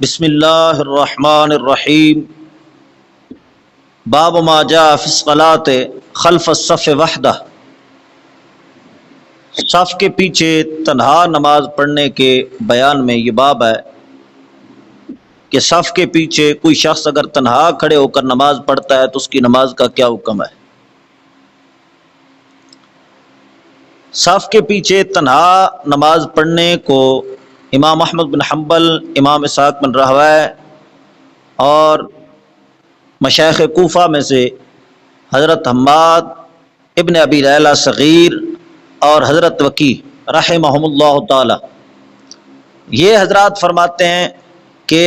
بسم اللہ الرحمن الرحیم باب ما جاء فی الصلاۃ خلف الصف وحدہ، صف کے پیچھے تنہا نماز پڑھنے کے بیان میں یہ باب ہے کہ صف کے پیچھے کوئی شخص اگر تنہا کھڑے ہو کر نماز پڑھتا ہے تو اس کی نماز کا کیا حکم ہے۔ صف کے پیچھے تنہا نماز پڑھنے کو امام احمد بن حنبل، امام اسحاق بن راہویہ اور مشائخ کوفہ میں سے حضرت حماد ابن ابی لیلہ صغیر اور حضرت وکیع رحمہم اللہ تعالی، یہ حضرات فرماتے ہیں کہ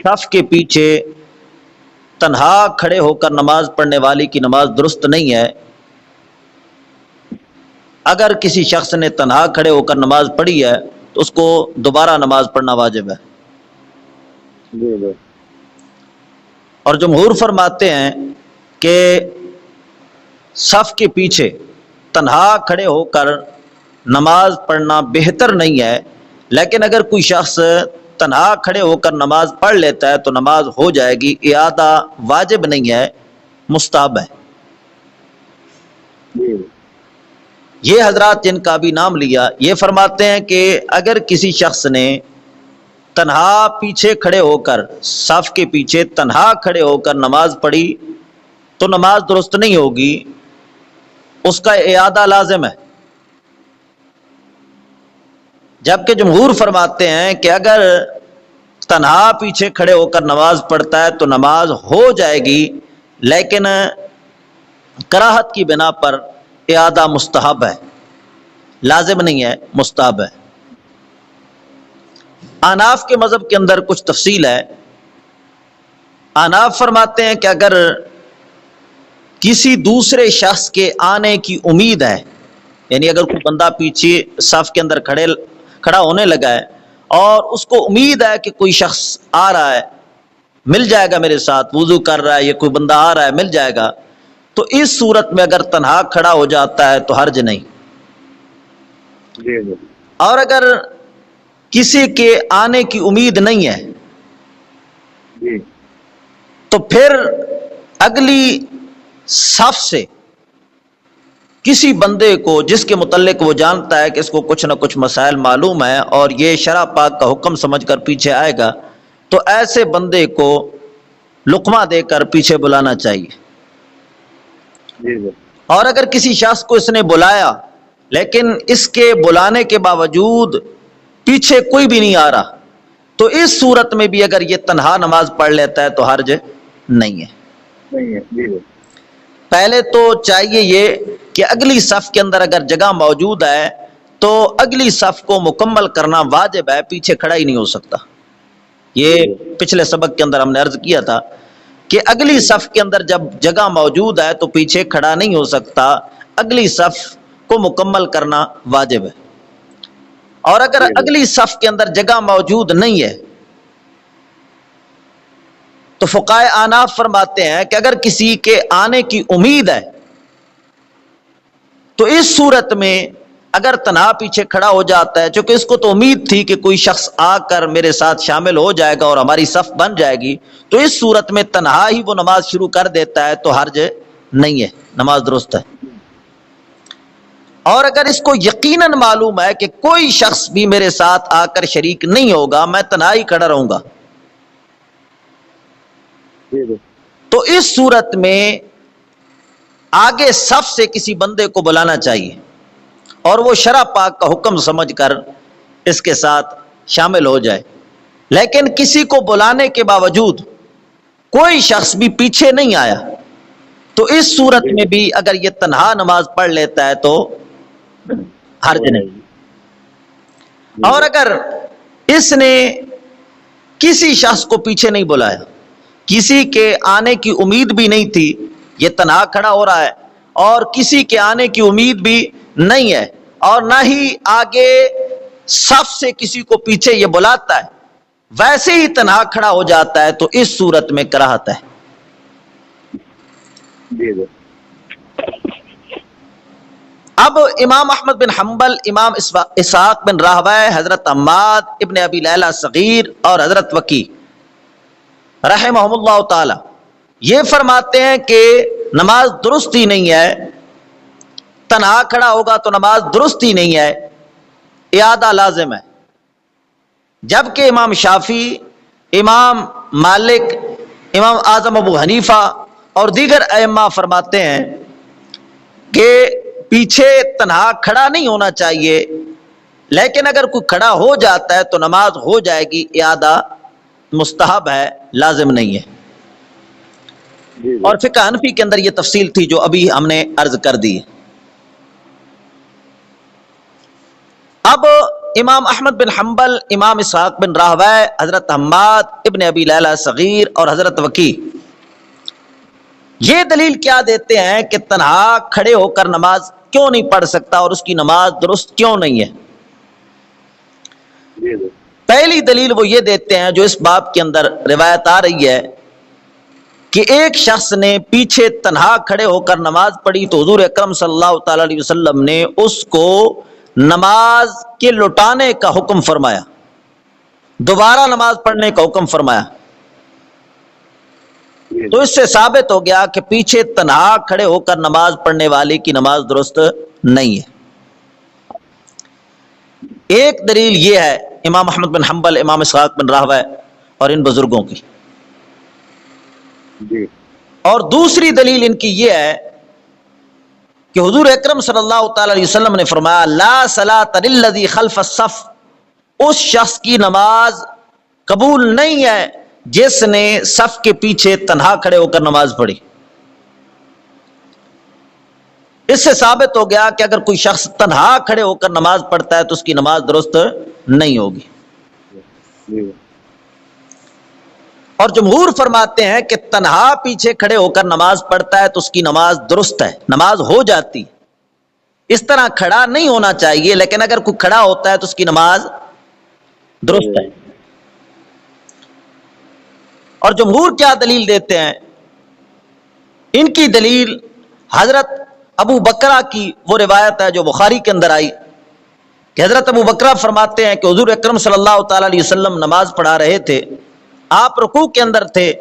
صف کے پیچھے تنہا کھڑے ہو کر نماز پڑھنے والی کی نماز درست نہیں ہے۔ اگر کسی شخص نے تنہا کھڑے ہو کر نماز پڑھی ہے تو اس کو دوبارہ نماز پڑھنا واجب ہے۔ اور جمہور فرماتے ہیں کہ صف کے پیچھے تنہا کھڑے ہو کر نماز پڑھنا بہتر نہیں ہے، لیکن اگر کوئی شخص تنہا کھڑے ہو کر نماز پڑھ لیتا ہے تو نماز ہو جائے گی، اعادہ واجب نہیں ہے، مستحب ہے۔ یہ حضرات جن کا بھی نام لیا یہ فرماتے ہیں کہ اگر کسی شخص نے تنہا پیچھے کھڑے ہو کر، صف کے پیچھے تنہا کھڑے ہو کر نماز پڑھی تو نماز درست نہیں ہوگی، اس کا اعادہ لازم ہے۔ جبکہ جمہور فرماتے ہیں کہ اگر تنہا پیچھے کھڑے ہو کر نماز پڑھتا ہے تو نماز ہو جائے گی، لیکن کراہت کی بنا پر اعادہ مستحب ہے، لازم نہیں ہے، مستحب ہے۔ احناف کے مذہب کے اندر کچھ تفصیل ہے۔ احناف فرماتے ہیں کہ اگر کسی دوسرے شخص کے آنے کی امید ہے، یعنی اگر کوئی بندہ پیچھے صف کے اندر کھڑا ہونے لگا ہے اور اس کو امید ہے کہ کوئی شخص آ رہا ہے، مل جائے گا میرے ساتھ، وضو کر رہا ہے، یہ کوئی بندہ آ رہا ہے، مل جائے گا، تو اس صورت میں اگر تنہا کھڑا ہو جاتا ہے تو حرج نہیں۔ اور اگر کسی کے آنے کی امید نہیں ہے تو پھر اگلی صف سے کسی بندے کو جس کے متعلق وہ جانتا ہے کہ اس کو کچھ نہ کچھ مسائل معلوم ہے اور یہ شرع پاک کا حکم سمجھ کر پیچھے آئے گا، تو ایسے بندے کو لقمہ دے کر پیچھے بلانا چاہیے۔ اور اگر کسی شخص کو اس نے بلایا لیکن اس کے بلانے کے باوجود پیچھے کوئی بھی نہیں آ رہا، تو اس صورت میں بھی اگر یہ تنہا نماز پڑھ لیتا ہے تو حرج نہیں ہے۔ پہلے تو چاہیے یہ کہ اگلی صف کے اندر اگر جگہ موجود ہے تو اگلی صف کو مکمل کرنا واجب ہے، پیچھے کھڑا ہی نہیں ہو سکتا۔ یہ پچھلے سبق کے اندر ہم نے عرض کیا تھا کہ اگلی صف کے اندر جب جگہ موجود ہے تو پیچھے کھڑا نہیں ہو سکتا، اگلی صف کو مکمل کرنا واجب ہے۔ اور اگر اگلی صف کے اندر جگہ موجود نہیں ہے تو فقہائے احناف فرماتے ہیں کہ اگر کسی کے آنے کی امید ہے تو اس صورت میں اگر تنہا پیچھے کھڑا ہو جاتا ہے، چونکہ اس کو تو امید تھی کہ کوئی شخص آ کر میرے ساتھ شامل ہو جائے گا اور ہماری صف بن جائے گی، تو اس صورت میں تنہا ہی وہ نماز شروع کر دیتا ہے تو حرج نہیں ہے، نماز درست ہے۔ اور اگر اس کو یقیناً معلوم ہے کہ کوئی شخص بھی میرے ساتھ آ کر شریک نہیں ہوگا، میں تنہا ہی کھڑا رہوں گا، تو اس صورت میں آگے صف سے کسی بندے کو بلانا چاہیے اور وہ شرع پاک کا حکم سمجھ کر اس کے ساتھ شامل ہو جائے۔ لیکن کسی کو بلانے کے باوجود کوئی شخص بھی پیچھے نہیں آیا تو اس صورت میں بھی اگر یہ تنہا نماز پڑھ لیتا ہے تو حرج نہیں۔ اور اگر اس نے کسی شخص کو پیچھے نہیں بلایا، کسی کے آنے کی امید بھی نہیں تھی، یہ تنہا کھڑا ہو رہا ہے اور کسی کے آنے کی امید بھی نہیں ہے اور نہ ہی آگے صف سے کسی کو پیچھے یہ بلاتا ہے، ویسے ہی تنہا کھڑا ہو جاتا ہے تو اس صورت میں کراہت ہے۔ اب امام احمد بن حنبل، امام اسحاق بن راہویہ، حضرت حماد ابن ابی لیلہ صغیر اور حضرت وکیع رحمہم اللہ تعالی یہ فرماتے ہیں کہ نماز درست ہی نہیں ہے، تنہا کھڑا ہوگا تو نماز درست ہی نہیں ہے، اعادہ لازم ہے. جبکہ امام شافعی، امام مالک، امام اعظم ابو حنیفہ اور دیگر ائمہ فرماتے ہیں کہ پیچھے تنہا کھڑا نہیں ہونا چاہیے، لیکن اگر کوئی کھڑا ہو جاتا ہے تو نماز ہو جائے گی، اعادہ مستحب ہے، لازم نہیں ہے. اور فقہ حنفی کے اندر یہ تفصیل تھی جو ابھی ہم نے عرض کر دی. اب امام احمد بن حنبل، امام اسحاق بن راہویہ، حضرت حماد ابن ابی لیلہ صغیر اور حضرت وکیع یہ دلیل کیا دیتے ہیں کہ تنہا کھڑے ہو کر نماز کیوں نہیں پڑھ سکتا اور اس کی نماز درست کیوں نہیں ہے. پہلی دلیل وہ یہ دیتے ہیں جو اس باب کے اندر روایت آ رہی ہے کہ ایک شخص نے پیچھے تنہا کھڑے ہو کر نماز پڑھی تو حضور اکرم صلی اللہ تعالی علیہ وسلم نے اس کو نماز کے لوٹانے کا حکم فرمایا، دوبارہ نماز پڑھنے کا حکم فرمایا. تو اس سے ثابت ہو گیا کہ پیچھے تنہا کھڑے ہو کر نماز پڑھنے والے کی نماز درست نہیں ہے. ایک دلیل یہ ہے امام احمد بن حنبل، امام اسحاق بن راہویہ اور ان بزرگوں کی. اور دوسری دلیل ان کی یہ ہے کہ حضور اکرم صلی اللہ تعالی علیہ وسلم نے فرمایا لا صلاۃ للذی خلف الصف، اس شخص کی نماز قبول نہیں ہے جس نے صف کے پیچھے تنہا کھڑے ہو کر نماز پڑھی. اس سے ثابت ہو گیا کہ اگر کوئی شخص تنہا کھڑے ہو کر نماز پڑھتا ہے تو اس کی نماز درست نہیں ہوگی. اور جمہور فرماتے ہیں کہ تنہا پیچھے کھڑے ہو کر نماز پڑھتا ہے تو اس کی نماز درست ہے، نماز ہو جاتی. اس طرح کھڑا نہیں ہونا چاہیے، لیکن اگر کوئی کھڑا ہوتا ہے تو اس کی نماز درست ہے. اور جمہور کیا دلیل دیتے ہیں؟ ان کی دلیل حضرت ابو بکرہ کی وہ روایت ہے جو بخاری کے اندر آئی کہ حضرت ابو بکرہ فرماتے ہیں کہ حضور اکرم صلی اللہ تعالی علیہ وسلم نماز پڑھا رہے تھے، آپ رکوع کے اندر تھے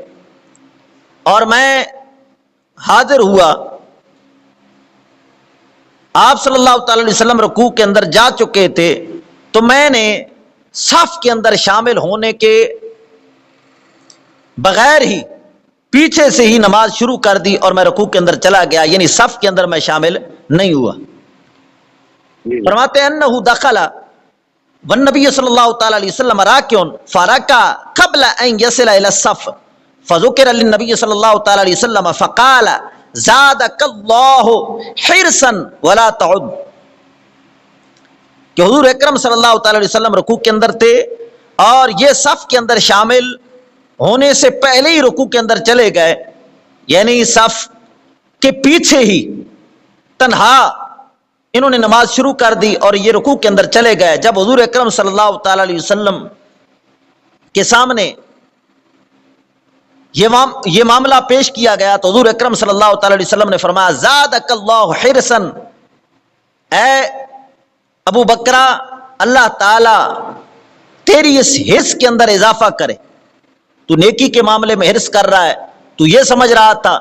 اور میں حاضر ہوا. آپ صلی اللہ تعالی علیہ وسلم رکوع کے اندر جا چکے تھے تو میں نے صف کے اندر شامل ہونے کے بغیر ہی پیچھے سے ہی نماز شروع کر دی اور میں رکوع کے اندر چلا گیا، یعنی صف کے اندر میں شامل نہیں ہوا. فرماتے ہیں انہ دخل والنبی صلی اللہ تعالی علیہ وسلم راکعٌ فرکع قبل ان یصل الی الصف فذکر للنبی صلی اللہ تعالی علیہ وسلم فقال زادک اللہ حرصا ولا تعد، کہ حضور اکرم صلی اللہ تعالی علیہ وسلم رکوع کے اندر تھے اور یہ صف کے اندر شامل ہونے سے پہلے ہی رکوع کے اندر چلے گئے، یعنی صف کے پیچھے ہی تنہا انہوں نے نماز شروع کر دی اور یہ رکوع کے اندر چلے گئے. جب حضور اکرم صلی اللہ تعالی علیہ وسلم کے سامنے یہ معاملہ پیش کیا گیا تو حضور اکرم صلی اللہ تعالی علیہ وسلم نے فرمایا زادک اللہ حرصا، اے ابو بکرہ اللہ تعالی تیری اس حرص کے اندر اضافہ کرے. تو نیکی کے معاملے میں حرص کر رہا ہے، تو یہ سمجھ رہا تھا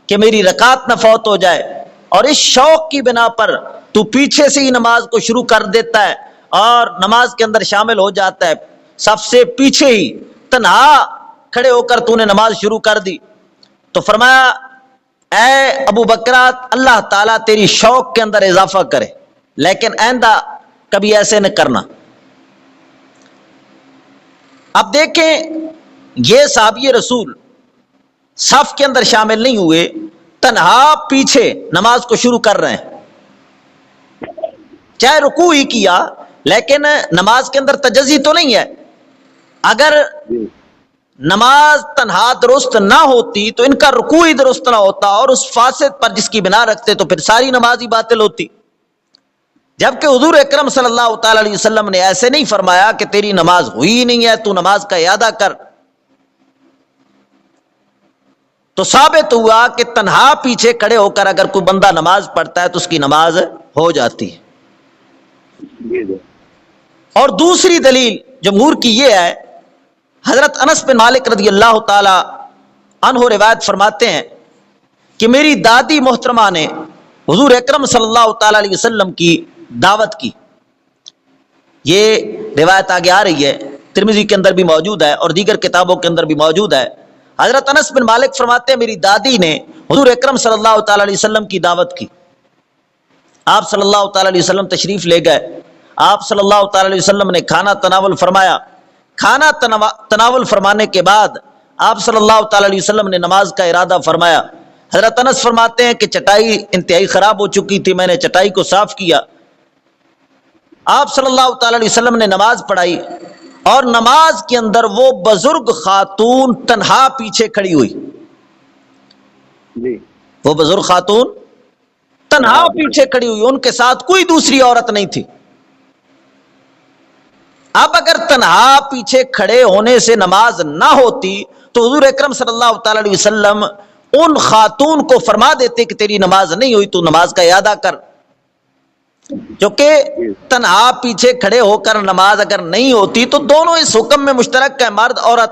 کہ میری رکعت نہ فوت ہو جائے، اور اس شوق کی بنا پر تو پیچھے سے ہی نماز کو شروع کر دیتا ہے اور نماز کے اندر شامل ہو جاتا ہے، سب سے پیچھے ہی تنہا کھڑے ہو کر تو نے نماز شروع کر دی. تو فرمایا اے ابو بکرہ اللہ تعالیٰ تیری شوق کے اندر اضافہ کرے، لیکن آئندہ کبھی ایسے نہ کرنا. اب دیکھیں یہ صحابی رسول صف کے اندر شامل نہیں ہوئے، تنہا پیچھے نماز کو شروع کر رہے ہیں، چاہے رکوع ہی کیا لیکن نماز کے اندر تجزی تو نہیں ہے. اگر نماز تنہا درست نہ ہوتی تو ان کا رکوع ہی درست نہ ہوتا اور اس فاسد پر جس کی بنا رکھتے تو پھر ساری نماز ہی باطل ہوتی. جبکہ حضور اکرم صلی اللہ تعالی علیہ وسلم نے ایسے نہیں فرمایا کہ تیری نماز ہوئی ہی نہیں ہے تو نماز کا اعادہ کر. تو ثابت ہوا کہ تنہا پیچھے کھڑے ہو کر اگر کوئی بندہ نماز پڑھتا ہے تو اس کی نماز ہو جاتی ہے. اور دوسری دلیل جمہور کی یہ ہے حضرت انس بن مالک رضی اللہ تعالی عنہ روایت فرماتے ہیں کہ میری دادی محترمہ نے حضور اکرم صلی اللہ تعالی علیہ وسلم کی دعوت کی. یہ روایت آگے آ رہی ہے، ترمذی کے اندر بھی موجود ہے اور دیگر کتابوں کے اندر بھی موجود ہے. حضرت انس بن مالک فرماتے ہیں میری دادی نے حضور اکرم صلی اللہ تعالی علیہ وسلم کی دعوت کی. آپ صلی اللہ تعالی علیہ وسلم تشریف لے گئے. آپ صلی اللہ تعالی علیہ وسلم نے کھانا تناول فرمایا. کھانا تناول فرمانے کے بعد آپ صلی اللہ تعالی علیہ وسلم نے نماز کا ارادہ فرمایا. حضرت انس فرماتے ہیں کہ چٹائی انتہائی خراب ہو چکی تھی، میں نے چٹائی کو صاف کیا. آپ صلی اللہ تعالی علیہ وسلم نے نماز پڑھائی اور نماز کے اندر وہ بزرگ خاتون تنہا پیچھے کھڑی ہوئی. وہ بزرگ خاتون تنہا پیچھے کھڑی ہوئی، ان کے ساتھ کوئی دوسری عورت نہیں تھی. اب اگر تنہا پیچھے کھڑے ہونے سے نماز نہ ہوتی تو حضور اکرم صلی اللہ تعالی علیہ وسلم ان خاتون کو فرما دیتے کہ تیری نماز نہیں ہوئی، تو نماز کا اعادہ کر. جو کہ تنہا پیچھے کھڑے ہو کر نماز اگر نہیں ہوتی تو دونوں اس حکم میں مشترک ہے، مرد عورت.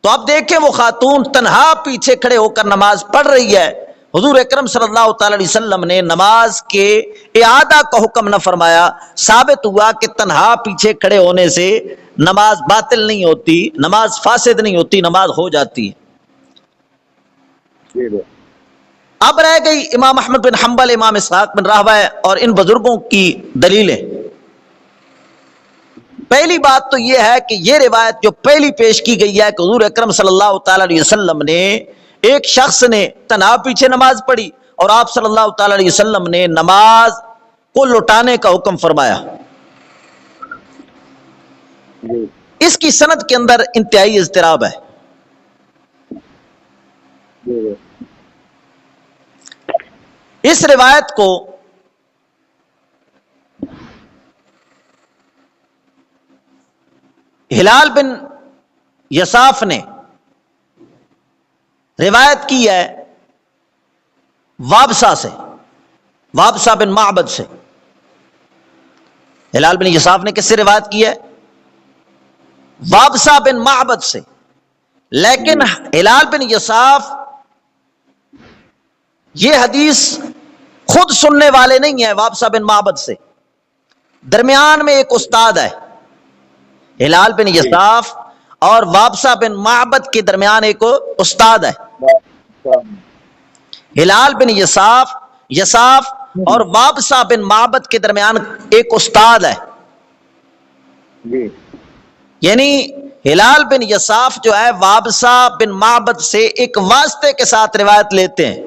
تو اب دیکھیں وہ خاتون تنہا پیچھے کھڑے ہو کر نماز پڑھ رہی ہے. حضور اکرم صلی اللہ تعالی علیہ وسلم نے نماز کے اعادہ کا حکم نہ فرمایا. ثابت ہوا کہ تنہا پیچھے کھڑے ہونے سے نماز باطل نہیں ہوتی، نماز فاسد نہیں ہوتی، نماز ہو جاتی ہے. اب رہ گئی امام احمد بن حنبل، امام اسحاق بن راہویہ اور ان بزرگوں کی دلیلیں. پہلی بات تو یہ ہے کہ یہ روایت جو پہلی پیش کی گئی ہے کہ حضور اکرم صلی اللہ تعالی علیہ وسلم نے ایک شخص نے تنہا پیچھے نماز پڑھی اور آپ صلی اللہ تعالی علیہ وسلم نے نماز کو لوٹانے کا حکم فرمایا. اس کی سند کے اندر انتہائی اضطراب ہے. اس روایت کو ہلال بن یساف نے روایت کی ہے وابسہ سے، وابسہ بن معبد سے. ہلال بن یساف نے کس سے روایت کی ہے؟ وابسہ بن معبد سے. لیکن ہلال بن یساف یہ حدیث خود سننے والے نہیں ہیں وابسہ بن معبد سے، درمیان میں ایک استاد ہے. ہلال بن یساف اور وابسہ بن معبد کے درمیان ایک استاد ہے. ہلال بن یساف اور وابسہ بن معبد کے درمیان ایک استاد ہے. یعنی ہلال بن یساف جو ہے وابسہ بن معبد سے ایک واسطے کے ساتھ روایت لیتے ہیں.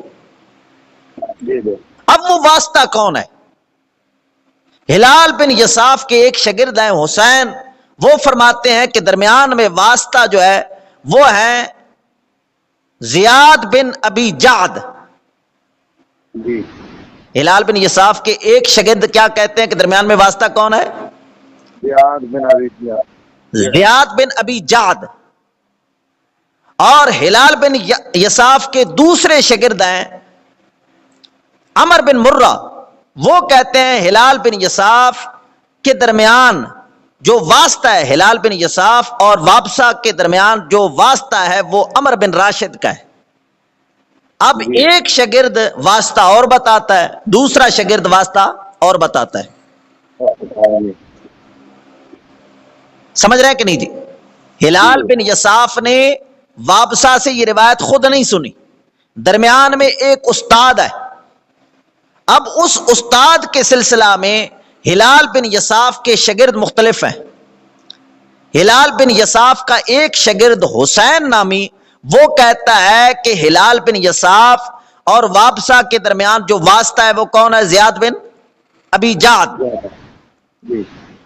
اب وہ واسطہ کون ہے؟ ہلال بن یساف کے ایک شاگرد ہیں حسین، وہ فرماتے ہیں کہ درمیان میں واسطہ جو ہے وہ ہے زیاد بن ابی جعد. ہلال بن یساف کے ایک شاگرد کیا کہتے ہیں کہ درمیان میں واسطہ کون ہے؟ زیاد بن ابی جعد. اور ہلال بن یساف کے دوسرے شاگرد ہیں عمر بن مرہ، وہ کہتے ہیں ہلال بن یساف کے درمیان جو واسطہ ہے، ہلال بن یساف اور وابسہ کے درمیان جو واسطہ ہے وہ عمر بن راشد کا ہے. اب ایک شاگرد واسطہ اور بتاتا ہے، دوسرا شاگرد واسطہ اور بتاتا ہے. سمجھ رہے ہیں کہ نہیں جی؟ ہلال بن یساف نے وابسہ سے یہ روایت خود نہیں سنی، درمیان میں ایک استاد ہے. اب اس استاد کے سلسلہ میں ہلال بن یساف کے شاگرد مختلف ہیں. ہلال بن یساف کا ایک شاگرد حسین نامی وہ کہتا ہے کہ ہلال بن یساف اور وابسہ کے درمیان جو واسطہ ہے وہ کون ہے؟ زیاد بن ابی جعد.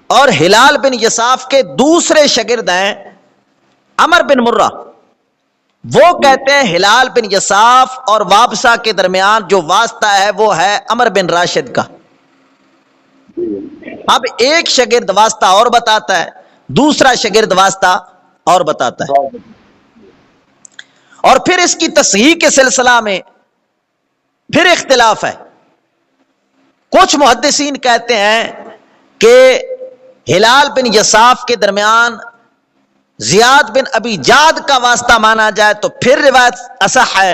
اور ہلال بن یساف کے دوسرے شاگرد ہیں عمر بن مرہ، وہ کہتے ہیں ہلال بن یساف اور وابسہ کے درمیان جو واسطہ ہے وہ ہے عمر بن راشد کا. اب ایک شاگرد واسطہ اور بتاتا ہے، دوسرا شاگرد واسطہ اور بتاتا ہے. اور پھر اس کی تصحیح کے سلسلہ میں پھر اختلاف ہے. کچھ محدثین کہتے ہیں کہ ہلال بن یساف کے درمیان زیاد بن ابی جاد کا واسطہ مانا جائے تو پھر روایت اصح ہے،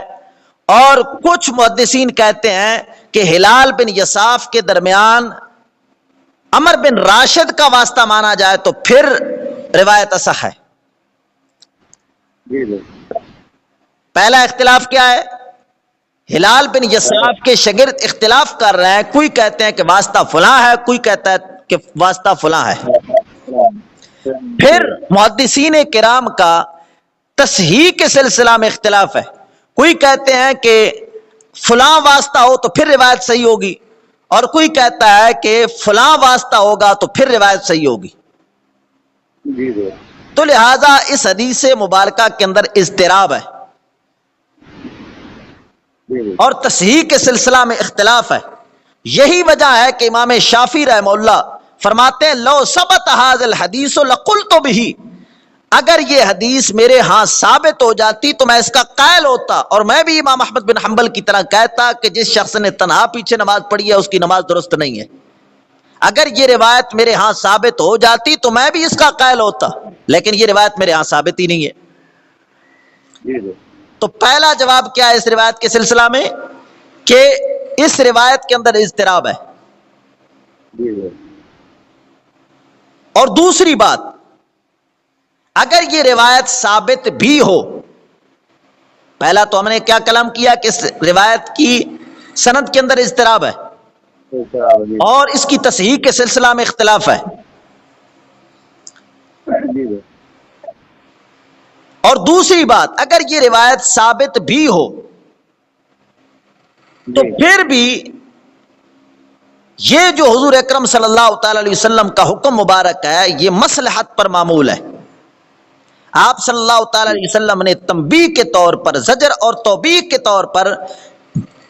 اور کچھ محدثین کہتے ہیں کہ ہلال بن یساف کے درمیان عمر بن راشد کا واسطہ مانا جائے تو پھر روایت اصح ہے۔ پہلا اختلاف کیا ہے؟ ہلال بن یساف کے شاگرد اختلاف کر رہے ہیں، کوئی کہتے ہیں کہ واسطہ فلاں ہے، کوئی کہتا ہے کہ واسطہ فلاں ہے۔ پھر محدثین کرام کا تصحیح کے سلسلہ میں اختلاف ہے، کوئی کہتے ہیں کہ فلاں واسطہ ہو تو پھر روایت صحیح ہوگی، اور کوئی کہتا ہے کہ فلاں واسطہ ہوگا تو پھر روایت صحیح ہوگی۔ تو لہذا اس حدیث مبارکہ کے اندر اضطراب ہے اور تصحیح کے سلسلہ میں اختلاف ہے۔ یہی وجہ ہے کہ امام شافعی رحمہ اللہ فرماتے ہیں لو ثبت ھذا الحدیث لقلت به، اگر یہ حدیث میرے ہاں ثابت ہو جاتی تو میں اس کا قائل ہوتا، اور میں بھی امام احمد بن حنبل کی طرح کہتا کہ جس شخص نے تنہا پیچھے نماز پڑھی ہے اس کی نماز درست نہیں ہے۔ اگر یہ روایت میرے ہاں ثابت ہو جاتی تو میں بھی اس کا قائل ہوتا، لیکن یہ روایت میرے ہاں ثابت ہی نہیں ہے۔ تو پہلا جواب کیا ہے اس روایت کے سلسلہ میں؟ کہ اس روایت کے اندر اضطراب ہے۔ اور دوسری بات، اگر یہ روایت ثابت بھی ہو، پہلا تو ہم نے کیا کلام کیا کہ اس روایت کی سند کے اندر اضطراب ہے اور اس کی تصحیح کے سلسلہ میں اختلاف ہے، اور دوسری بات اگر یہ روایت ثابت بھی ہو تو پھر بھی یہ جو حضور اکرم صلی اللہ تعالی علیہ وسلم کا حکم مبارک ہے یہ مصلحت پر معمول ہے۔ آپ صلی اللہ تعالی علیہ وسلم نے تنبیہ کے طور پر، زجر اور توبیخ کے طور پر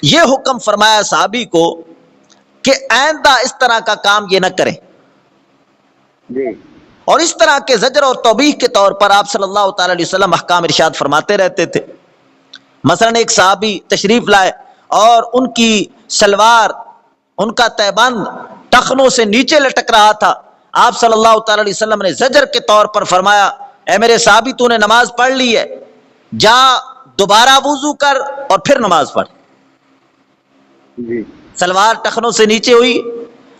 یہ حکم فرمایا صحابی کو کہ آئندہ اس طرح کا کام یہ نہ کریں، اور اس طرح کے زجر اور توبیخ کے طور پر آپ صلی اللہ تعالی علیہ وسلم احکام ارشاد فرماتے رہتے تھے۔ مثلا ایک صحابی تشریف لائے اور ان کی سلوار، ان کا تہبند ٹخنوں سے نیچے لٹک رہا تھا، آپ صلی اللہ تعالی علیہ وسلم نے زجر کے طور پر فرمایا اے میرے صحابی تو نے نماز پڑھ لی ہے، جا دوبارہ وضو کر اور پھر نماز پڑھ۔ سلوار ٹخنوں سے نیچے ہوئی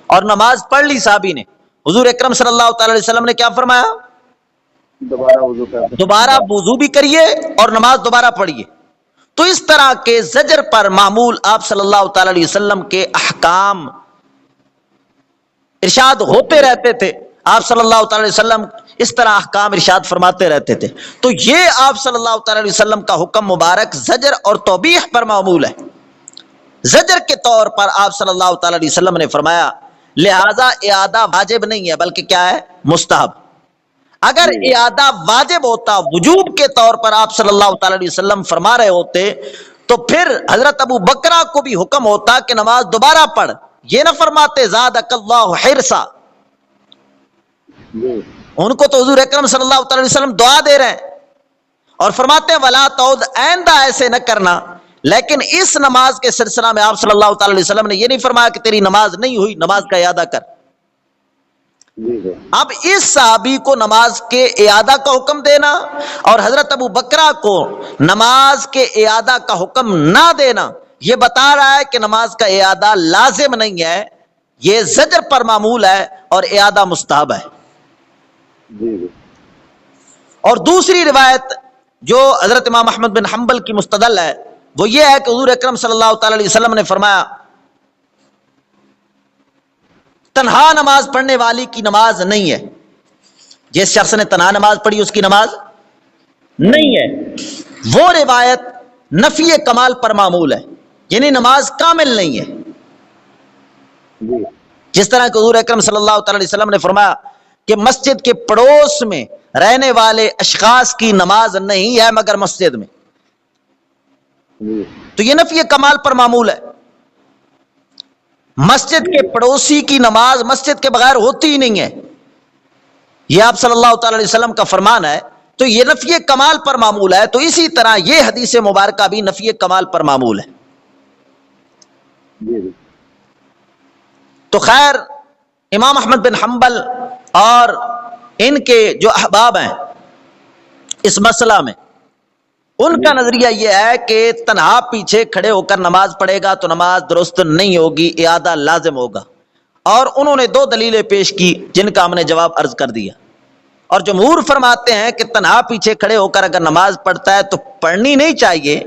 اور نماز پڑھ لی صحابی نے، حضور اکرم صلی اللہ تعالی علیہ وسلم نے کیا فرمایا؟ دوبارہ وضو بھی کریے اور نماز دوبارہ پڑھیے۔ تو اس طرح کے زجر پر معمول آپ صلی اللہ تعالی علیہ وسلم کے احکام ارشاد ہوتے رہتے تھے، آپ صلی اللہ تعالی علیہ وسلم اس طرح احکام ارشاد فرماتے رہتے تھے۔ تو یہ آپ صلی اللہ تعالی علیہ وسلم کا حکم مبارک زجر اور توبیخ پر معمول ہے۔ زجر کے طور پر آپ صلی اللہ تعالی علیہ وسلم نے فرمایا، لہذا اعادہ واجب نہیں ہے بلکہ کیا ہے؟ مستحب۔ اگر اعادہ واجب ہوتا، وجوب کے طور پر آپ صلی اللہ تعالی علیہ وسلم فرما رہے ہوتے، تو پھر حضرت ابو بکرہ کو بھی حکم ہوتا کہ نماز دوبارہ پڑھ، یہ نہ فرماتے زادک اللہ حرصا۔ ان کو تو حضور اکرم صلی اللہ تعالی علیہ وسلم دعا دے رہے ہیں اور فرماتے ہیں ولا تعود، آئندہ ایسے نہ کرنا، لیکن اس نماز کے سلسلہ میں آپ صلی اللہ تعالی علیہ وسلم نے یہ نہیں فرمایا کہ تیری نماز نہیں ہوئی، نماز کا اعادہ کر۔ اب اس صحابی کو نماز کے اعادہ کا حکم دینا اور حضرت ابو بکرہ کو نماز کے اعادہ کا حکم نہ دینا، یہ بتا رہا ہے کہ نماز کا اعادہ لازم نہیں ہے، یہ زجر پر معمول ہے اور اعادہ مستحب ہے۔ اور دوسری روایت جو حضرت امام احمد بن حنبل کی مستدل ہے وہ یہ ہے کہ حضور اکرم صلی اللہ تعالی علیہ وسلم نے فرمایا تنہا نماز پڑھنے والی کی نماز نہیں ہے، جس شخص نے تنہا نماز پڑھی اس کی نماز نہیں ہے۔ وہ روایت نفی کمال پر معمول ہے، یعنی نماز کامل نہیں ہے۔ جس طرح کہ حضور اکرم صلی اللہ تعالی علیہ وسلم نے فرمایا کہ مسجد کے پڑوس میں رہنے والے اشخاص کی نماز نہیں ہے مگر مسجد میں، تو یہ نفی کمال پر معمول ہے۔ مسجد کے پڑوسی کی نماز مسجد کے بغیر ہوتی ہی نہیں ہے، یہ آپ صلی اللہ تعالی علیہ وسلم کا فرمان ہے، تو یہ نفی کمال پر معمول ہے۔ تو اسی طرح یہ حدیث مبارکہ بھی نفی کمال پر معمول ہے۔ تو خیر امام احمد بن حنبل اور ان کے جو احباب ہیں اس مسئلہ میں ان کا نظریہ یہ ہے کہ تنہا پیچھے کھڑے ہو کر نماز پڑھے گا تو نماز درست نہیں ہوگی، اعادہ لازم ہوگا، اور انہوں نے 2 دلیلیں پیش کی جن کا ہم نے جواب عرض کر دیا۔ اور جمہور فرماتے ہیں کہ تنہا پیچھے کھڑے ہو کر اگر نماز پڑھتا ہے تو پڑھنی نہیں چاہیے،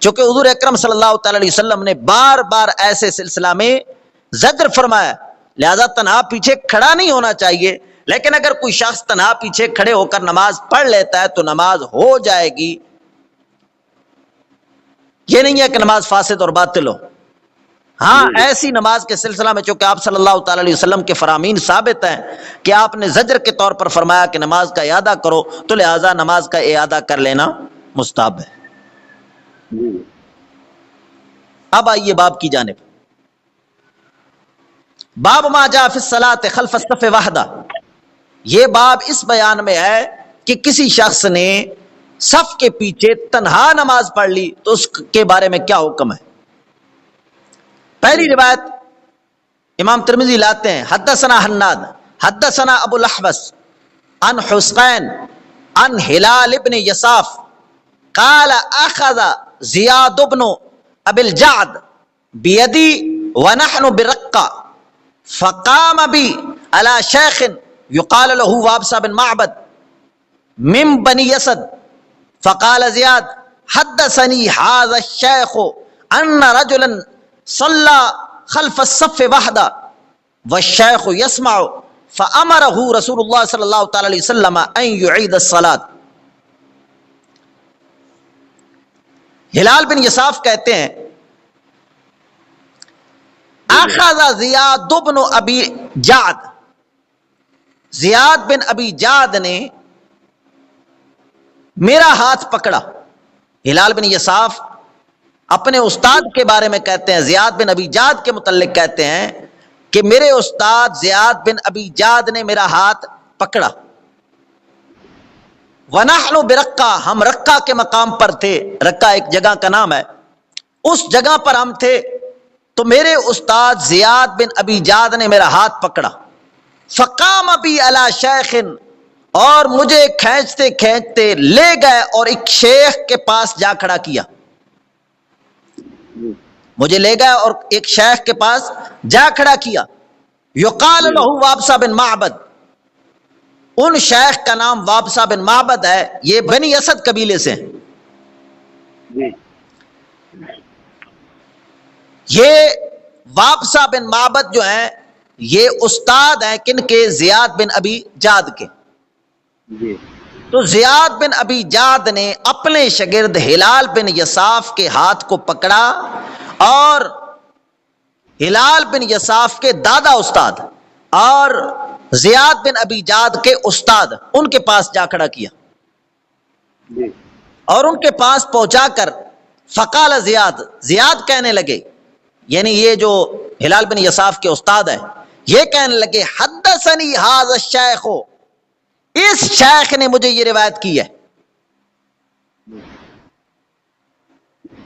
چونکہ حضور اکرم صلی اللہ تعالی علیہ وسلم نے بار بار ایسے سلسلہ میں زجر فرمایا، لہذا تنہا پیچھے کھڑا نہیں ہونا چاہیے۔ لیکن اگر کوئی شخص تنہا پیچھے کھڑے ہو کر نماز پڑھ لیتا ہے تو نماز ہو جائے گی، یہ نہیں ہے کہ نماز فاسد اور باطل ہو۔ ہاں ایسی نماز کے سلسلہ میں چونکہ آپ صلی اللہ تعالی علیہ وسلم کے فرامین ثابت ہیں کہ آپ نے زجر کے طور پر فرمایا کہ نماز کا اعادہ کرو، تو لہذا نماز کا اعادہ کر لینا مستحب ہے۔ اب آئیے باب کی جانب۔ باب ما جاء فی الصلاۃ خلف الصف وحدہ، یہ باب اس بیان میں ہے کہ کسی شخص نے صف کے پیچھے تنہا نماز پڑھ لی تو اس کے بارے میں کیا حکم ہے۔ پہلی روایت امام ترمذی لاتے ہیں، حدثنا حناد حدثنا ابو الاحوص عن حسین عن ہلال ابن یصاف قال اخذ زیاد بن ابی الجعد بیدی ونحن برقہ فقام بی علی شیخ یقال له وابصہ بن معبد من بنی یسد فقال زیاد حدثنی هذا الشیخ ان رجلا صلی خلف الصف وحدہ والشیخ یسمع فامرہ رسول اللہ صلی اللہ تعالی علیہ وسلم ان یعید الصلاۃ۔ ہلال بن یصاف کہتے ہیں اخذ زیاد بن ابی جعد، زیاد بن ابی جعد نے میرا ہاتھ پکڑا۔ ہلال بن یصاف اپنے استاد کے بارے میں کہتے ہیں، زیاد بن ابی جعد کے متعلق کہتے ہیں کہ میرے استاد زیاد بن ابی جعد نے میرا ہاتھ پکڑا۔ وَنَحْنُ بِرَقَّہ، ہم رقہ کے مقام پر تھے، رقہ ایک جگہ کا نام ہے، اس جگہ پر ہم تھے تو میرے استاد زیاد بن ابی جعد نے میرا ہاتھ پکڑا۔ فقام بی علی شیخ، اور مجھے کھینچتے کھینچتے لے گئے اور ایک شیخ کے پاس جا کھڑا کیا، مجھے لے گئے اور ایک شیخ کے پاس جا کھڑا کیا۔ یقال لہ وابصہ بن معبد، ان شیخ کا نام وابصہ بن معبد ہے، یہ بنی اسد قبیلے سے ہیں۔ یہ وابصہ بن معبد جو ہیں یہ استاد ہیں کن کے؟ زیاد بن ابی جعد کے۔ تو زیاد بن ابی جعد نے اپنے شاگرد ہلال بن یصاف کے ہاتھ کو پکڑا اور ہلال بن یصاف کے دادا استاد اور زیاد بن ابی جعد کے استاد ان کے پاس جا کھڑا کیا اور ان کے پاس پہنچا کر فقال زیاد، زیاد کہنے لگے، یعنی یہ جو ہلال بن یصاف کے استاد ہیں یہ کہنے لگے حدثنی ھذا الشیخ، اس شیخ نے مجھے یہ روایت کی ہے،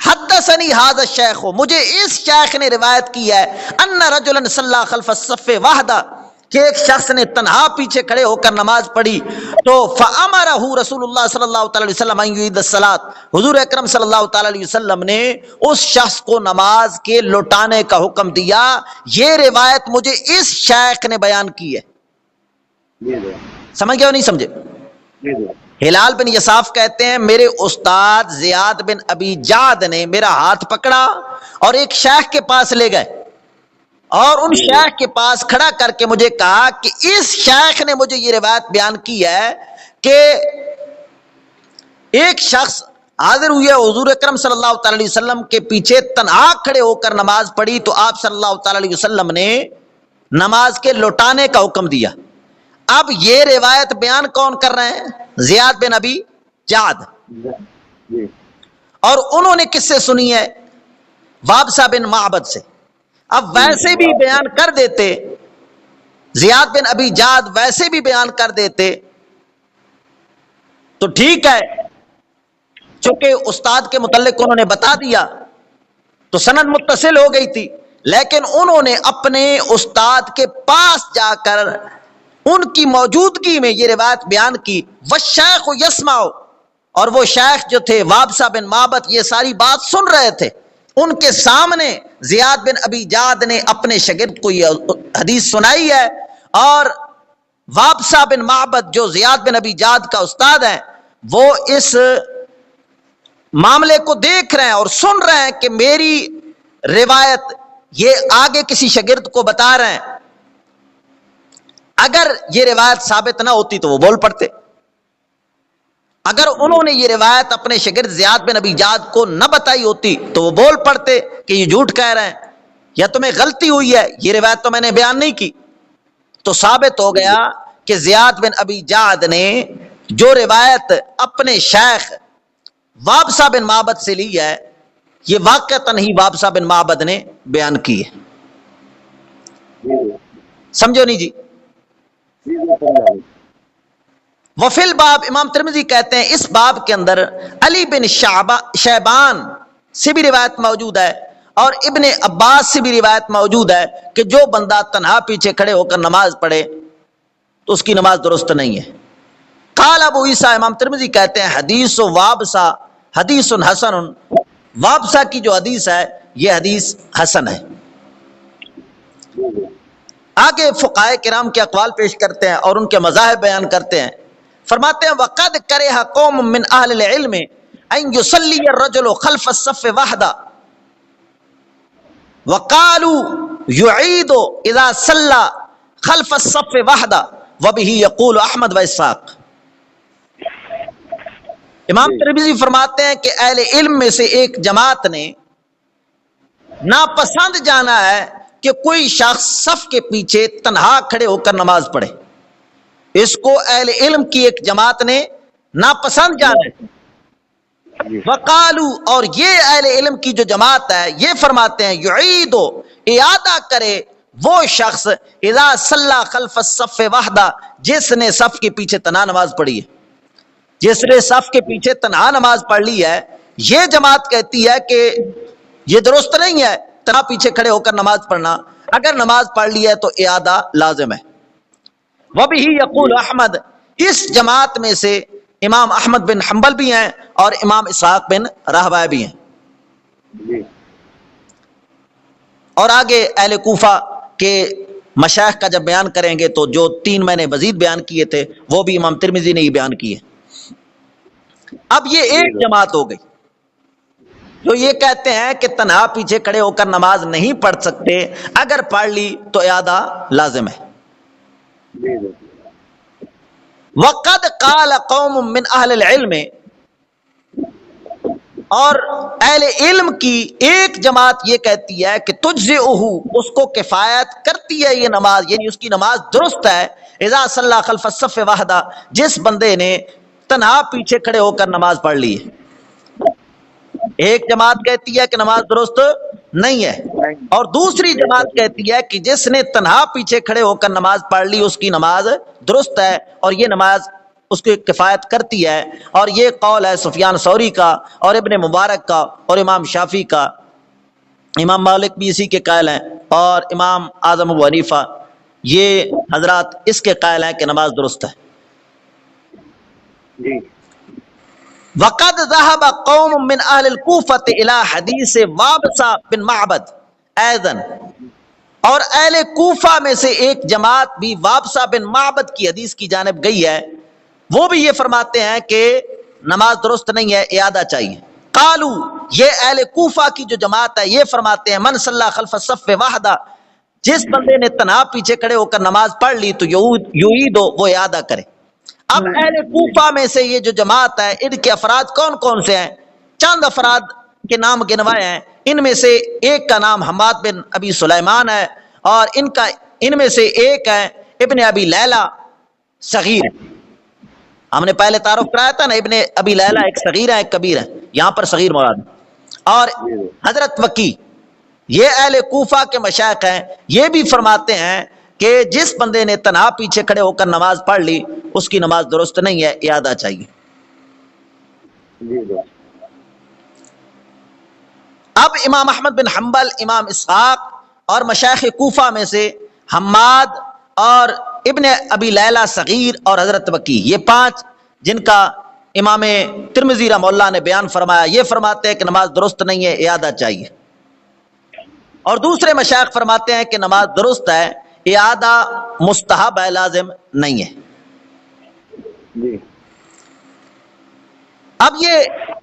حدثنی ھذا الشیخ، مجھے اس شیخ نے روایت کی ہے، ان رجلا صلی خلف الصف وحدہ، کہ ایک شخص نے تنہا پیچھے کھڑے ہو کر نماز پڑھی تو فامرہ رسول اللہ صلی اللہ تعالی علیہ وسلم ان یعید الصلاۃ، حضور اکرم صلی اللہ تعالی علیہ وسلم نے اس شخص کو نماز کے لوٹانے کا حکم دیا۔ یہ روایت مجھے اس شیخ نے بیان کی ہے۔ سمجھ گئے ہو نہیں سمجھے؟ ہلال بن یصاف کہتے ہیں میرے استاد زیاد بن ابی جعد نے میرا ہاتھ پکڑا اور ایک شیخ کے پاس لے گئے اور ان شیخ کے پاس کھڑا کر کے مجھے کہا کہ اس شیخ نے مجھے یہ روایت بیان کی ہے کہ ایک شخص حاضر ہوئے حضور اکرم صلی اللہ تعالی علیہ وسلم کے پیچھے تنہا کھڑے ہو کر نماز پڑھی تو آپ صلی اللہ تعالی علیہ وسلم نے نماز کے لوٹانے کا حکم دیا۔ اب یہ روایت بیان کون کر رہے ہیں؟ زیاد بن ابی جعد، اور انہوں نے کس سے سنی ہے؟ وابصہ بن معبد سے۔ اب ویسے بھی بیان کر دیتے، زیاد بن ابی جعد ویسے بھی بیان کر دیتے تو ٹھیک ہے، چونکہ استاد کے متعلق انہوں نے بتا دیا تو سند متصل ہو گئی تھی، لیکن انہوں نے اپنے استاد کے پاس جا کر ان کی موجودگی میں یہ روایت بیان کی، والشیخ یسمع، اور وہ شیخ جو تھے وابسہ بن معبد یہ ساری بات سن رہے تھے، ان کے سامنے زیاد بن ابی جعد نے اپنے شاگرد کو یہ حدیث سنائی ہے، اور وابسہ بن معبد جو زیاد بن ابی جعد کا استاد ہے وہ اس معاملے کو دیکھ رہے ہیں اور سن رہے ہیں کہ میری روایت یہ آگے کسی شاگرد کو بتا رہے ہیں۔ اگر یہ روایت ثابت نہ ہوتی تو وہ بول پڑتے، اگر انہوں نے یہ روایت اپنے شاگرد زیاد بن ابی جعد کو نہ بتائی ہوتی تو وہ بول پڑتے کہ یہ جھوٹ کہہ رہے ہیں یا تمہیں غلطی ہوئی ہے، یہ روایت تو میں نے بیان نہیں کی۔ تو ثابت ہو گیا کہ زیاد بن ابی جعد نے جو روایت اپنے شیخ وابسہ بن معبد سے لی ہے یہ واقعتاً ہی وابسہ بن معبد نے بیان کی ہے۔ سمجھو نہیں جی؟ وفی الباب، امام ترمذی کہتے ہیں اس باب کے اندر علی بن شیبان سے بھی روایت موجود ہے اور ابن عباس سے بھی روایت موجود ہے کہ جو بندہ تنہا پیچھے کھڑے ہو کر نماز پڑھے تو اس کی نماز درست نہیں ہے۔ قال ابو عیسیٰ، امام ترمذی کہتے ہیں حدیث وابسہ حدیث حسن، وابسہ کی جو حدیث ہے یہ حدیث حسن ہے۔ آگے فقہائے کرام کے اقوال پیش کرتے ہیں اور ان کے مذاہب بیان کرتے ہیں۔ فرماتے ہیں وقد کرہ قوم من اہل العلم ان یصلی الرجل خلف الصف وحدہ وقالوا يعيد اذا صلى خلف الصف وحدہ وبه يقول احمد واسحاق۔ امام ترمذی فرماتے ہیں کہ اہل علم میں سے ایک جماعت نے ناپسند جانا ہے کہ کوئی شخص صف کے پیچھے تنہا کھڑے ہو کر نماز پڑھے، اس کو اہل علم کی ایک جماعت نے ناپسند جانا ہے۔ وقالو، اور یہ اہل علم کی جو جماعت ہے یہ فرماتے ہیں یعیدو، اعادہ کرے وہ شخص اذا صلی خلف الصف وحدہ، جس نے صف کے پیچھے تنہا نماز پڑھی ہے، جس نے صف کے پیچھے تنہا نماز پڑھ لی ہے۔ یہ جماعت کہتی ہے کہ یہ درست نہیں ہے تنہا پیچھے کھڑے ہو کر نماز پڑھنا، اگر نماز پڑھ لی ہے تو اعادہ لازم ہے۔ وبہ یقول احمد، اس جماعت میں سے امام احمد بن حنبل بھی ہیں اور امام اسحاق بن راہویہ بھی ہیں۔ اور آگے اہل کوفہ کے مشائخ کا جب بیان کریں گے تو جو تین میں نے مزید بیان کیے تھے وہ بھی امام ترمذی نے ہی بیان کیے۔ اب یہ ایک جماعت ہو گئی جو یہ کہتے ہیں کہ تنہا پیچھے کھڑے ہو کر نماز نہیں پڑھ سکتے، اگر پڑھ لی تو اعادہ لازم ہے۔ وقد قال قوم من اہل العلم، اور اہل علم کی ایک جماعت یہ کہتی ہے کہ تجزئہ، اس کو کفایت کرتی ہے یہ نماز، یعنی اس کی نماز درست ہے، اذا صلی خلف الصف وحدہ، جس بندے نے تنہا پیچھے کھڑے ہو کر نماز پڑھ لی ہے۔ ایک جماعت کہتی ہے کہ نماز درست نہیں ہے، اور دوسری جماعت کہتی ہے کہ جس نے تنہا پیچھے کھڑے ہو کر نماز پڑھ لی اس کی نماز درست ہے اور یہ نماز اس کی کفایت کرتی ہے۔ اور یہ قول ہے سفیان ثوری کا اور ابن مبارک کا اور امام شافعی کا، امام مالک بھی اسی کے قائل ہیں، اور امام اعظم ابو حنیفہ، یہ حضرات اس کے قائل ہیں کہ نماز درست ہے۔ وقد ذهب قوم من اہل الکوفۃ الى حدیث وابسہ بن معبد ایضا، اور اہل کوفہ میں سے ایک جماعت بھی وابسہ بن معبد کی حدیث کی جانب گئی ہے، وہ بھی یہ فرماتے ہیں کہ نماز درست نہیں ہے، اعادہ چاہیے۔ قالو، یہ اہل کوفہ کی جو جماعت ہے یہ فرماتے ہیں من صلی خلف الصف وحدہ، جس بندے نے تنہا پیچھے کھڑے ہو کر نماز پڑھ لی تو یعیدو، وہ اعادہ کرے۔ اب اہل کوفہ میں سے یہ جو جماعت ہے ان کے افراد کون کون سے ہیں؟ چند افراد کے نام گنوائے ہیں، ان میں سے ایک کا نام حماد بن ابی سلیمان ہے، اور ان میں سے ایک ہے ابن ابی لیلہ صغیر۔ ہم نے پہلے تعارف کرایا تھا نا، ابن ابی لیلہ ایک صغیر ہے ایک کبیر ہے، یہاں پر صغیر مراد ہے۔ اور حضرت وکی، یہ اہل کوفہ کے مشائخ ہیں، یہ بھی فرماتے ہیں کہ جس بندے نے تنہا پیچھے کھڑے ہو کر نماز پڑھ لی اس کی نماز درست نہیں ہے، اعادہ چاہیے۔ اب امام احمد بن حنبل، امام اسحاق اور مشائخ کوفہ میں سے حماد اور ابن ابی لیلہ صغیر اور حضرت وکی، یہ 5 جن کا امام ترمذی رحمہ اللہ نے بیان فرمایا، یہ فرماتے ہیں کہ نماز درست نہیں ہے، اعادہ چاہیے، اور دوسرے مشائخ فرماتے ہیں کہ نماز درست ہے، اعادہ مستحب ہے، لازم نہیں ہے۔ جی اب یہ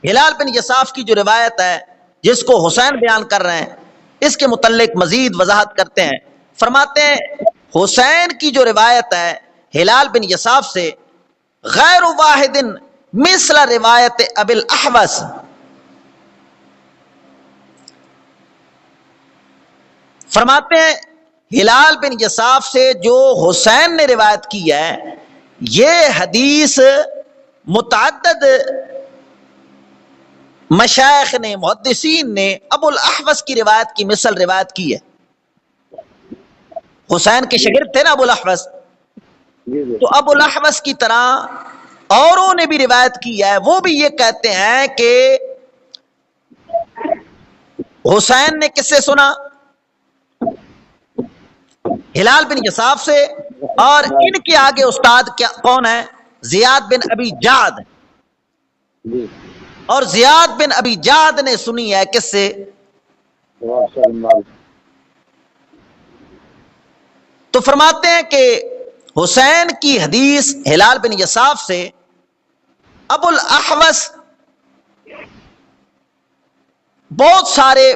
ہلال بن یصاف کی جو روایت ہے جس کو حسین بیان کر رہے ہیں، اس کے متعلق مزید وضاحت کرتے ہیں، فرماتے ہیں حسین کی جو روایت ہے ہلال بن یصاف سے، غیر واحد مثل روایت ابی الاحوص، فرماتے ہیں ہلال بن یصاف سے جو حسین نے روایت کی ہے، یہ حدیث متعدد مشائخ نے، محدثین نے ابو الاحوص کی روایت کی مثل روایت کی ہے۔ حسین کے شاگرد تھے نا ابو الاحوص، تو ابو الاحوص کی طرح اوروں نے بھی روایت کی ہے، وہ بھی یہ کہتے ہیں کہ حسین نے کس سے سنا؟ ہلال بن یصاف سے، اور ان کے آگے استاد کون ہے؟ زیاد بن ابی جعد، اور زیاد بن ابی جعد نے سنی ہے کس سے؟ تو فرماتے ہیں کہ حسین کی حدیث ہلال بن یصاف سے ابو الاحوص، بہت سارے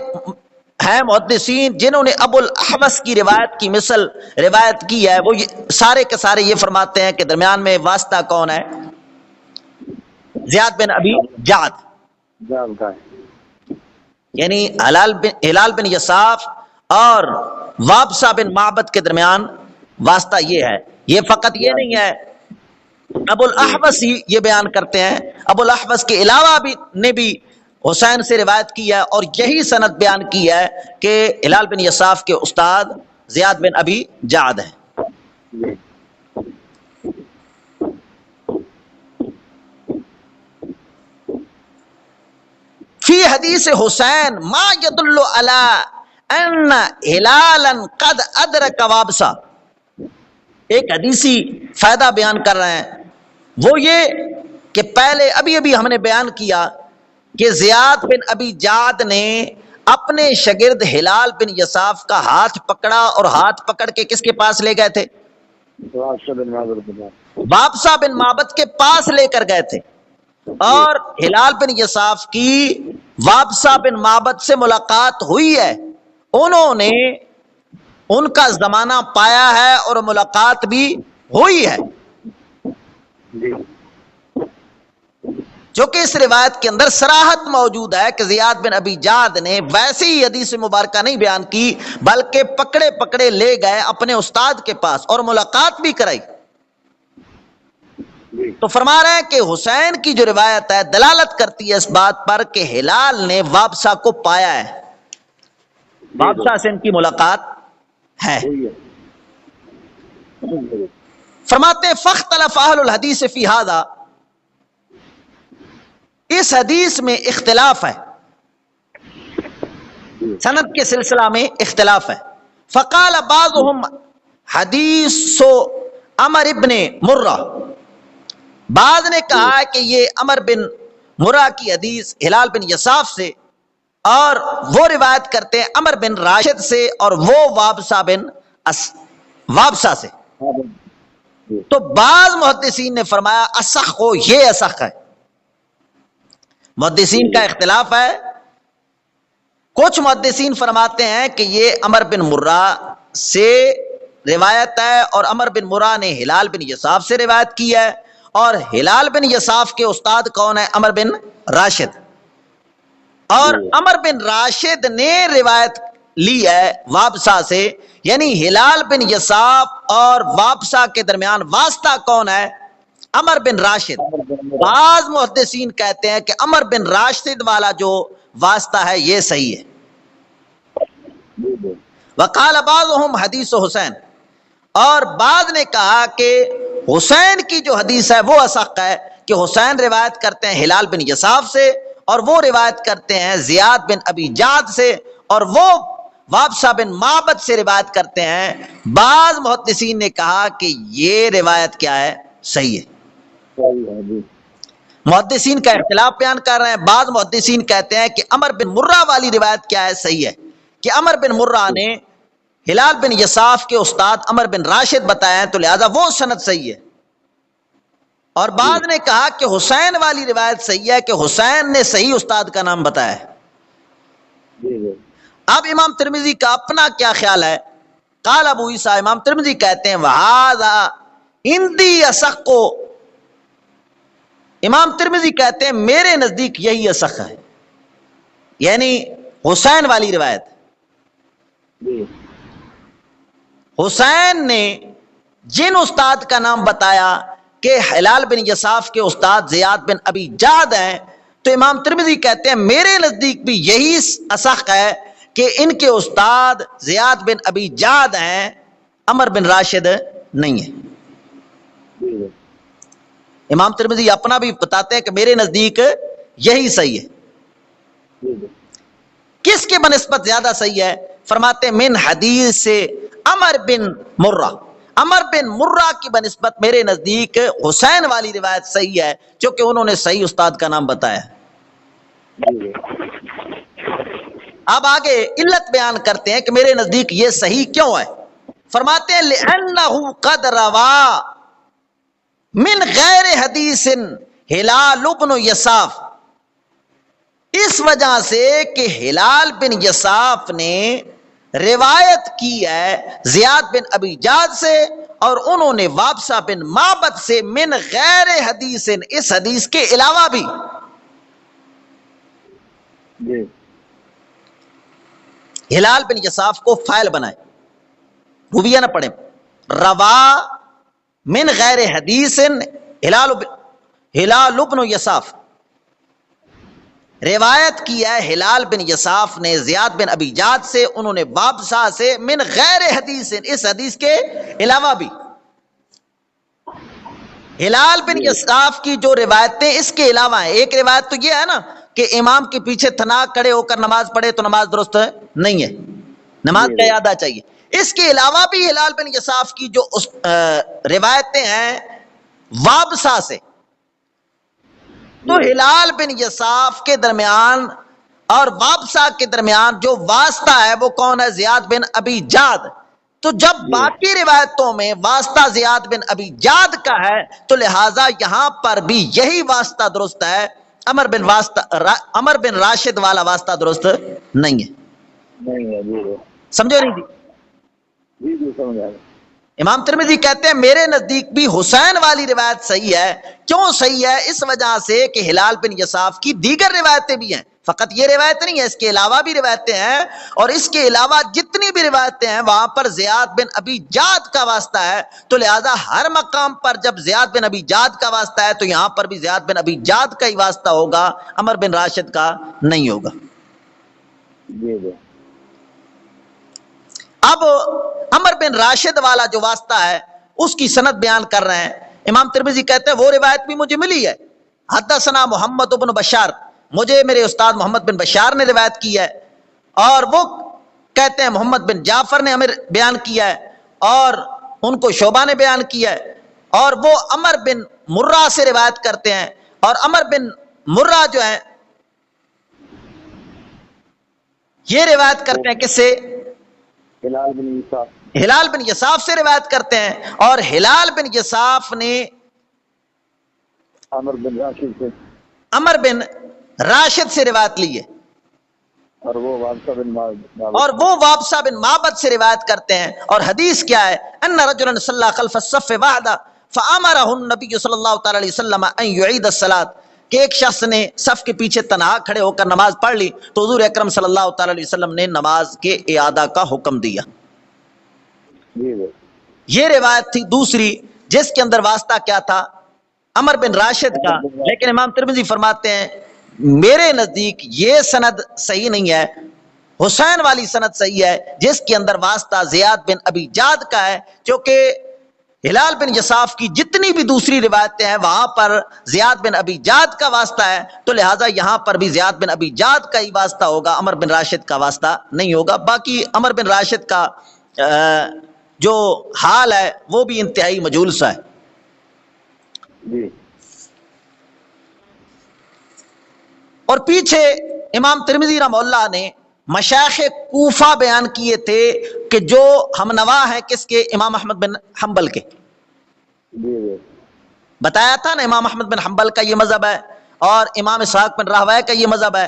ہیں محدثین جنہوں نے ابو الاحوص کی روایت کی مثل روایت کی ہے، وہ سارے کے سارے یہ فرماتے ہیں کہ درمیان میں واسطہ کون ہے؟ زیاد بن ابی جعد، یعنی ہلال بن یصاف اور وابصہ بن معبد کے درمیان واسطہ یہ ہے۔ یہ فقط یہ نہیں ہے، ابو الاحوص ہی یہ بیان کرتے ہیں، ابو الاحوص کے علاوہ بھی نے بھی حسین سے روایت کی ہے، اور یہی سند بیان کی ہے کہ ہلال بن یصاف کے استاد زیاد بن ابی جعد ہیں۔ فی حدیث حسین ما یدل علی ان ہلالا قد ادرک وابصہ، ایک حدیثی فائدہ بیان کر رہے ہیں، وہ یہ کہ پہلے ابھی ہم نے بیان کیا کہ زیاد بن ابی جعد نے اپنے شاگرد ہلال بن یصاف کا ہاتھ پکڑا، اور ہاتھ پکڑ کے کس کے پاس لے گئے تھے؟ وابصہ بن معبد کے پاس لے کر گئے تھے، اور ہلال بن یصاف کی وابصہ بن معبد سے ملاقات ہوئی ہے، انہوں نے ان کا زمانہ پایا ہے اور ملاقات بھی ہوئی ہے، جو کہ اس روایت کے اندر صراحت موجود ہے کہ زیاد بن ابی جعد نے ویسے ہی حدیث مبارکہ نہیں بیان کی، بلکہ پکڑے پکڑے لے گئے اپنے استاد کے پاس اور ملاقات بھی کرائی۔ تو فرما رہے ہیں کہ حسین کی جو روایت ہے دلالت کرتی ہے اس بات پر کہ ہلال نے وابصہ کو پایا ہے، وابصہ سے ان کی ملاقات ہے۔ فرماتے فاختلف اہل الحدیث فی ھذا، اس حدیث میں اختلاف ہے، سند کے سلسلہ میں اختلاف ہے۔ فقال بعضهم حدیث عمر ابن مرہ، بعض نے کہا کہ یہ عمر بن مرہ کی حدیث ہلال بن یصاف سے، اور وہ روایت کرتے ہیں عمر بن راشد سے، اور وہ وابصہ سے۔ تو بعض محدثین نے فرمایا اصح ہو، یہ اصح ہے، محدثین کا اختلاف ہے۔ کچھ محدثین فرماتے ہیں کہ یہ عمر بن مرہ سے روایت ہے، اور عمر بن مرہ نے ہلال بن یصاف سے روایت کی ہے، اور ہلال بن یصاف کے استاد کون ہے؟ عمر بن راشد، اور عمر بن راشد نے روایت لی ہے وابصہ سے، یعنی ہلال بن یصاف اور وابصہ کے درمیان واسطہ کون ہے؟ عمر بن راشد۔ بعض محدثین کہتے ہیں کہ عمر بن راشد والا جو واسطہ ہے یہ صحیح ہے۔ وقال بعضهم حدیث حسین، اور بعض نے کہا کہ حسین کی جو حدیث ہے وہ اصح ہے، کہ حسین روایت کرتے ہیں ہلال بن یصاف سے، اور وہ روایت کرتے ہیں زیاد بن ابی جعد سے، اور وہ وابسہ بن معبد سے روایت کرتے ہیں. بعض محدثین نے کہا کہ یہ روایت کیا ہے؟ صحیح ہے. صحیح ہے جی. محدثین کا اختلاف بیان کر رہے ہیں. بعض محدثین کہتے ہیں کہ عمر بن مرہ والی روایت کیا ہے؟ صحیح ہے کہ عمر بن مرہ نے ہلال بن یصاف کے استاد عمر بن راشد بتایا ہے، تو لہذا وہ سند صحیح ہے. اور بعض نے کہا کہ حسین والی روایت صحیح ہے کہ حسین نے صحیح استاد کا نام بتایا ہے. جی جی. اب امام ترمذی کا اپنا کیا خیال ہے؟ قال ابو عیسیٰ، امام ترمذی کہتے ہیں وَهَذَا عِنْدِي أَصَحُّ، امام ترمذی کہتے ہیں میرے نزدیک یہی اصح ہے، یعنی حسین والی روایت. جی. حسین نے جن استاد کا نام بتایا کہ ہلال بن یصاف کے استاد زیاد بن ابی جعد ہیں، تو امام ترمذی کہتے ہیں میرے نزدیک بھی یہی اصح ہے کہ ان کے استاد زیاد بن ابی جعد ہیں، عمر بن راشد نہیں ہے. جی. امام ترمذی اپنا بھی بتاتے ہیں کہ میرے نزدیک یہی صحیح ہے. جی. کس کے بنسبت زیادہ صحیح ہے؟ فرماتے ہیں من حدیث سے عمر بن مرہ، عمر بن مرہ کی بنسبت میرے نزدیک حسین والی روایت صحیح ہے، چونکہ انہوں نے صحیح استاد کا نام بتایا. جی. اب آگے علت بیان کرتے ہیں کہ میرے نزدیک یہ صحیح کیوں ہے. فرماتے ہیں لِأَنَّهُ قَدْ رَوَا من غیر حدیث ہلال بن یصاف، اس وجہ سے کہ ہلال بن یصاف نے روایت کی ہے زیاد بن ابی جعد سے، اور انہوں نے وابسہ بن معبد سے من غیر حدیث، اس حدیث کے علاوہ بھی. جی. ہلال بن یصاف کو فاعل بنائے، رویہ نہ پڑھیں. روا من غیر حدیث ہلال بن یصاف، روایت کی ہے ہلال بن یصاف نے زیاد بن ابی جعد سے، انہوں نے وابسہ سے من غیر حدیث، اس حدیث کے علاوہ بھی. ہلال بن یصاف کی جو روایتیں اس کے علاوہ ہیں، ایک روایت تو یہ ہے نا کہ امام کے پیچھے تھنا کھڑے ہو کر نماز پڑھے تو نماز درست نہیں ہے، نماز کا اعادہ چاہیے. اس کے علاوہ بھی ہلال بن یصاف کی جو روایتیں ہیں وابسہ سے، تو ہلال بن یصاف کے درمیان اور وابسہ کے درمیان جو واسطہ ہے وہ کون ہے؟ زیاد بن ابی جعد. تو جب باقی روایتوں میں واسطہ زیاد بن ابی جعد کا ہے تو لہٰذا یہاں پر بھی یہی واسطہ درست ہے، عمر بن راشد والا واسطہ درست نہیں ہے. نہیں ہے. جی. سمجھو نہیں تھی؟ جی جی سمجھ آ گیا. امام ترمذی کہتے ہیں میرے نزدیک بھی حسین والی روایت صحیح ہے. کیوں صحیح ہے؟ اس وجہ سے کہ ہلال بن یصاف کی دیگر روایتیں بھی ہیں، فقط یہ روایت نہیں ہے، اس کے علاوہ بھی روایتیں ہیں، اور اس کے علاوہ جتنی بھی روایتیں ہیں وہاں پر زیاد بن ابی جعد کا واسطہ ہے. تو لہذا ہر مقام پر جب زیاد بن ابی جعد کا واسطہ ہے تو یہاں پر بھی زیاد بن ابی جعد کا ہی واسطہ ہوگا، عمر بن راشد کا نہیں ہوگا. جی جی. اب عمر بن راشد والا جو واسطہ ہے اس کی سند بیان کر رہے ہیں. امام ترمذی کہتے ہیں وہ روایت بھی مجھے ملی ہے، حدثنا محمد بن بشار، مجھے میرے استاد محمد بن بشار نے روایت کی ہے، اور وہ کہتے ہیں محمد بن جعفر نے ہمیں بیان کیا ہے، اور ان کو شعبہ نے بیان کیا ہے، اور وہ عمر بن مرہ سے روایت کرتے ہیں. اور عمر بن مرہ جو ہے یہ روایت کرتے ہیں کس سے؟ ہلال بن یصاف. ہلال بن یصاف سے روایت کرتے ہیں، اور ہلال بن یصاف نے عمر بن راشد سے، عمر بن راشد سے روایت لی ہے، اور وہ وابسہ بن معبد، اور وہ وابسہ بن معبد سے روایت کرتے ہیں. اور حدیث کیا ہے؟ ان رجلا صلی خلف الصف وحدہ فامرہ النبی صلی اللہ تعالی علیہ وسلم ان یعید الصلاۃ، کہ ایک شخص نے صف کے پیچھے تنہا کھڑے ہو کر نماز پڑھ لی تو حضور اکرم صلی اللہ تعالی علیہ وسلم نے نماز کے اعادہ کا حکم دیا. جی جی. یہ روایت تھی دوسری جس کے اندر واسطہ کیا تھا؟ عمر بن راشد کا. لیکن امام ترمذی فرماتے ہیں میرے نزدیک یہ سند صحیح نہیں ہے، حسین والی سند صحیح ہے جس کے اندر واسطہ زیاد بن ابی جعد کا ہے، کیونکہ ہلال بن یصاف کی جتنی بھی دوسری روایتیں ہیں وہاں پر زیاد بن ابی جاد کا واسطہ ہے، تو لہٰذا یہاں پر بھی زیاد بن ابی جاد کا ہی واسطہ ہوگا، عمر بن راشد کا واسطہ نہیں ہوگا۔ باقی عمر بن راشد کا جو حال ہے وہ بھی انتہائی مجہول سا ہے۔ جی اور پیچھے امام ترمذی رحمہ اللہ نے مشایخ کوفہ بیان کیے تھے کہ جو ہم نوا ہیں کس کے؟ امام احمد بن حنبل کے۔ جی جی بتایا تھا نا امام احمد بن حنبل کا یہ مذہب ہے، اور امام اسحاق بن راہویہ کا یہ مذہب ہے،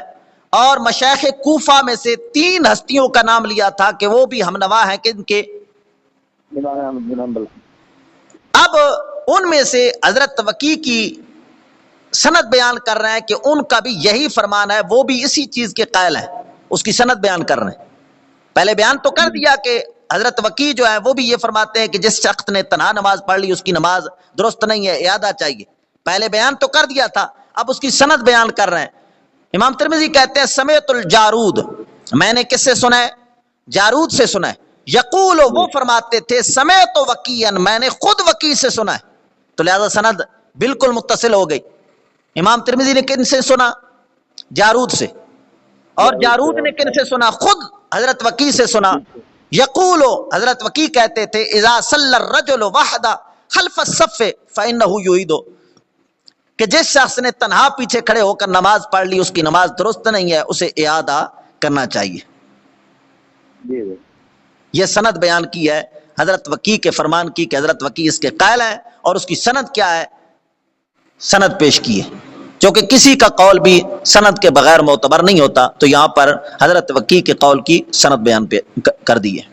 اور مشایخ کوفہ میں سے 3 ہستیوں کا نام لیا تھا کہ وہ بھی ہم نوا ہیں کن کے؟ امام احمد بن حنبل۔ اب ان میں سے حضرت وکیع کی سند بیان کر رہے ہیں کہ ان کا بھی یہی فرمان ہے، وہ بھی اسی چیز کے قائل ہیں، اس کی سند بیان کر رہے ہیں۔ پہلے بیان تو کر دیا کہ حضرت وکیع جو ہے وہ بھی یہ فرماتے ہیں کہ جس شخص نے تنہا نماز پڑھ لی اس کی نماز درست نہیں ہے، اعادہ چاہیے۔ پہلے بیان تو کر دیا تھا، اب اس کی سند بیان کر رہے ہیں۔ امام ترمذی کہتے ہیں سمعت الجارود، میں نے کس سے سنا ہے؟ جارود سے سنا ہے۔ یقول، وہ فرماتے تھے سمعت وکیعا، میں نے خود وکیع سے سنا ہے۔ تو لہذا سند بالکل متصل ہو گئی۔ امام ترمذی نے کن سے سنا؟ جارود سے۔ اور جارود نے کن سے سنا؟ خود حضرت وکیع سے سنا۔ یقول، حضرت وکیع کہتے تھے اذا صلی الرجل وحدہ خلف الصف فانہ یعید، کہ جس شخص نے تنہا پیچھے کھڑے ہو کر نماز پڑھ لی اس کی نماز درست نہیں ہے، اسے اعادہ کرنا چاہیے۔ جی جی یہ سند بیان کی ہے حضرت وکیع کے فرمان کی کہ حضرت وکیع اس کے قائل ہیں، اور اس کی سند کیا ہے؟ سند پیش کی ہے، چونکہ کسی کا قول بھی سند کے بغیر معتبر نہیں ہوتا، تو یہاں پر حضرت وکیع کے قول کی سند بیان کر دی ہے۔